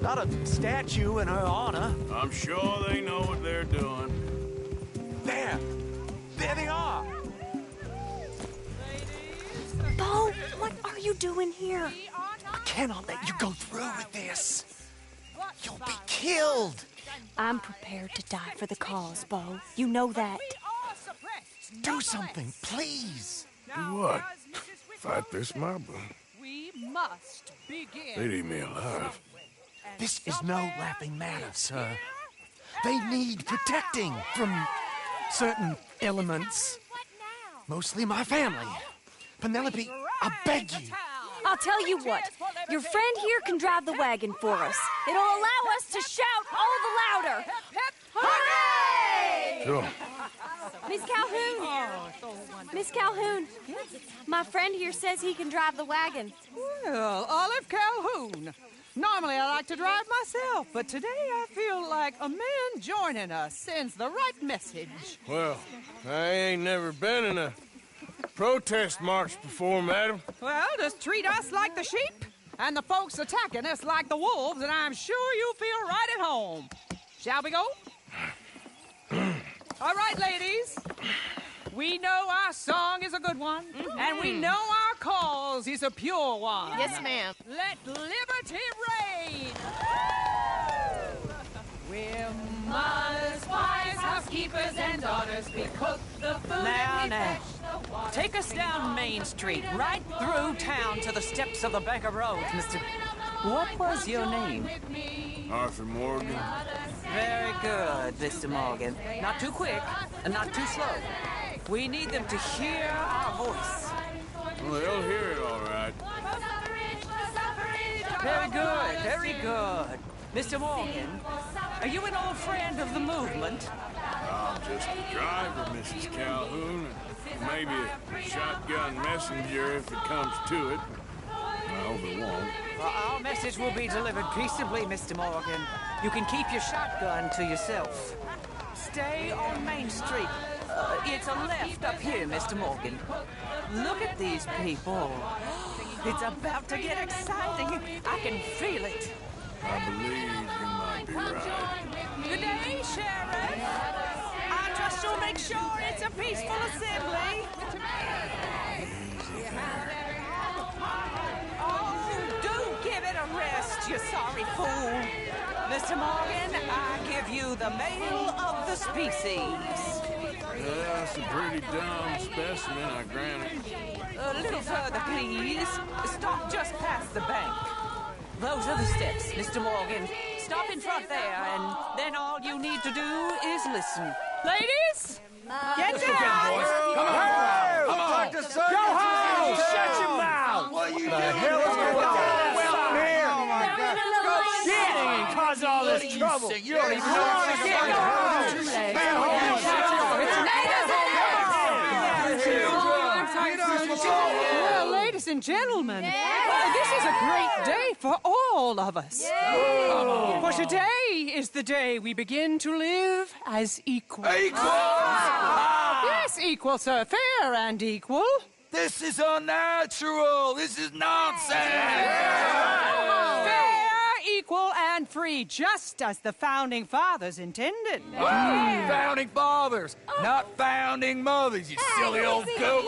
Not a statue in her honor.
I'm sure they know what they're doing.
There! There they are!
Bo, what are you doing here?
I cannot let you go through with this. You'll be killed.
I'm prepared to die for the cause, Bo. You know that.
Do something, please.
Do what? Fight this mob?
We must begin.
They'd eat me alive.
This is no laughing matter, sir. They need protecting from certain elements. Mostly my family. Penelope, I beg you.
I'll tell you what. Your friend here can drive the wagon for us. It'll allow us to shout all the louder. Hooray!
Sure.
Miss Calhoun. Miss Calhoun. My friend here says he can drive the wagon.
Well, Olive Calhoun. Normally I like to drive myself, but today I feel like a man joining us sends the right message.
Well, I ain't never been in a protest march before, madam.
Well, just treat us like the sheep, and the folks attacking us like the wolves, and I'm sure you'll feel right at home. Shall we go? All right, ladies. We know our song is a good one, and we know our cause is a pure one.
Yes, ma'am.
Let liberty reign. We're mothers, wives, housekeepers, and daughters. We cook the food and we fetch the water.
Take us down Main Street, right through town to the steps of the Baker Road, Mr. What was your name?
Arthur Morgan.
Very good, Mr. Morgan. Not too quick, and not too slow. We need them to hear our voice.
Well, they'll hear it all right.
Very good, very good. Mr. Morgan, are you an old friend of the movement?
I'm just a driver, Mrs. Calhoun, and maybe a shotgun messenger if it comes to it.
hope it won't.
Well, our message will be delivered peaceably, Mr. Morgan. You can keep your shotgun to yourself. Stay on Main Street. It's a left up here, Mr. Morgan. Look at these people. It's about to get exciting. I can feel it.
I believe you might be right.
Good day, Sheriff. I trust you'll make sure it's a peaceful assembly. Oh, do give it a rest, you sorry fool. Mr. Morgan, I give you the male of the species.
That's a pretty dumb specimen, I grant it.
A little further, please. Stop just past the bank. Those are the steps, Mr. Morgan. Stop in front there, and then all you need to do is listen. Ladies, get down!
Boys. Come on! Come on! Go home! Shut your mouth! What are you doing? The hell is going on? Well, here! Oh, my God. Go shit! And cause all this trouble. You don't even know what to get. Go
Well, ladies and gentlemen, this is a great day for all of us. For today is the day we begin to live as equals.
Equals?
Yes, equal, sir. Fair and equal.
This is unnatural. This is nonsense.
Fair, equal, and free, just as the Founding Fathers intended.
Founding fathers, not founding mothers, you silly old goat.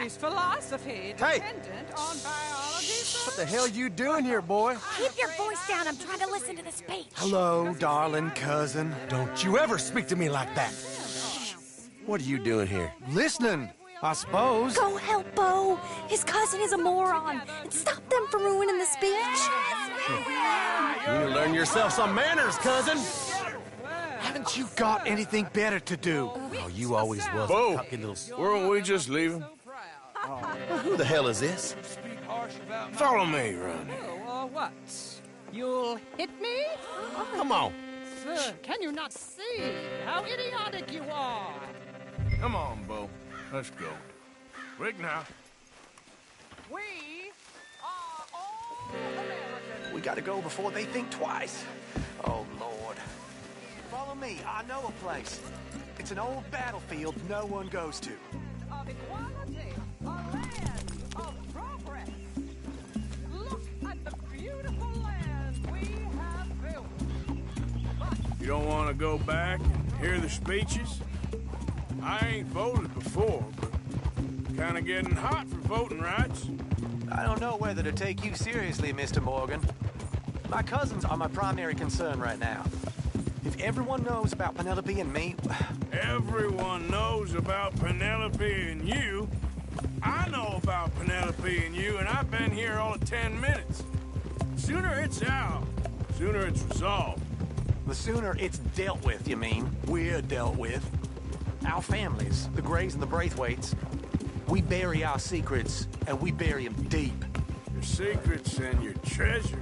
Is philosophy dependent on biology?
What the hell you doing here, boy?
Keep your voice down. I'm trying to listen to the speech.
Hello, darling cousin. Don't you ever speak to me like that.
What are you doing here?
Listening, I suppose.
Go help Bo. His cousin is a moron. And stop them from ruining the speech.
You need to learn yourself some manners, cousin.
Haven't you got anything better to do?
Oh, you always was
Bo,
a cocky little...
weren't we just leaving?
Who the hell is this?
Follow me, Ronnie.
What? You'll hit me?
Come on.
Sir, can you not see how idiotic you are?
Come on, Bo. Let's go. Quick now.
We are all Americans.
We gotta go before they think twice. Oh, Lord. Follow me. I know a place. It's an old battlefield no one goes to.
Of equality, a land of progress. Look at the beautiful land we have built.
You don't want to go back and hear the speeches? I ain't voted before, but kind of getting hot for voting rights.
I don't know whether to take you seriously, Mr. Morgan. My cousins are my primary concern right now. If everyone knows about Penelope and me...
Everyone knows about Penelope and you. I know about Penelope and you, and I've been here all of 10 minutes. Sooner it's out, sooner it's resolved.
The sooner it's dealt with, you mean? We're dealt with. Our families, the Grays and the Braithwaites, we bury our secrets, and we bury them deep.
Your secrets and your treasure.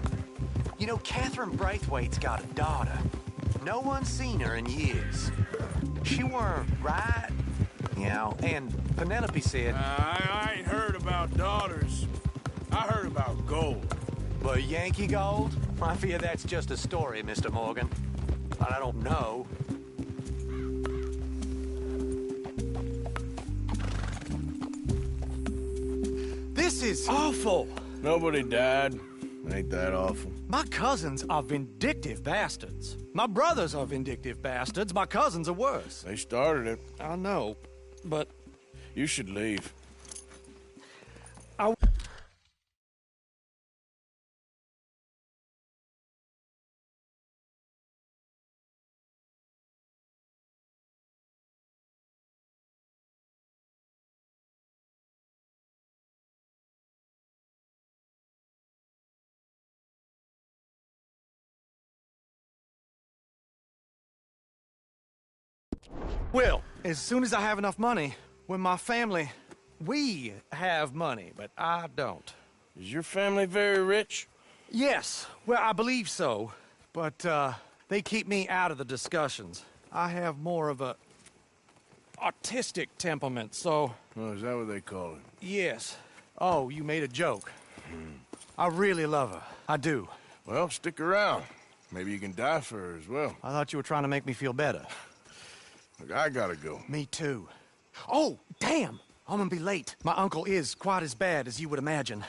You know, Catherine Braithwaite's got a daughter. No one's seen her in years. She weren't right, you know, and Penelope said...
I ain't heard about daughters. I heard about gold.
But Yankee gold? I fear that's just a story, Mr. Morgan. But I don't know. This is awful.
Nobody died. Ain't that awful?
My cousins are vindictive bastards. My brothers are vindictive bastards. My cousins are worse.
They started it.
I know, but...
You should leave.
Well, as soon as I have enough money, when my family... We have money, but I don't.
Is your family very rich?
Yes, well, I believe so. But, they keep me out of the discussions. I have more of a... artistic temperament, so...
Oh, is that what they call it?
Yes. Oh, you made a joke. I really love her. I do.
Well, stick around. Maybe you can die for her as well.
I thought you were trying to make me feel better.
Look, I gotta go.
Me too. Oh, damn! I'm gonna be late. My uncle is quite as bad as you would imagine.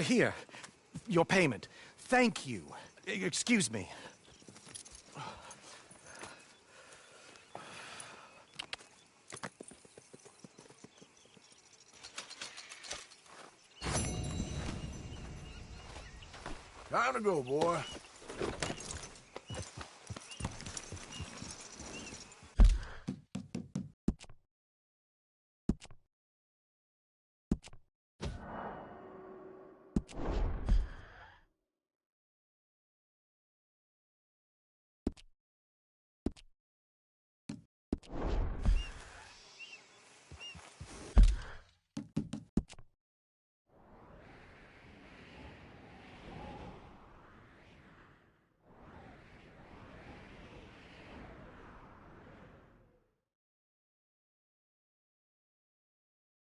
Here, your payment. Thank you. Excuse me.
Time to go, boy.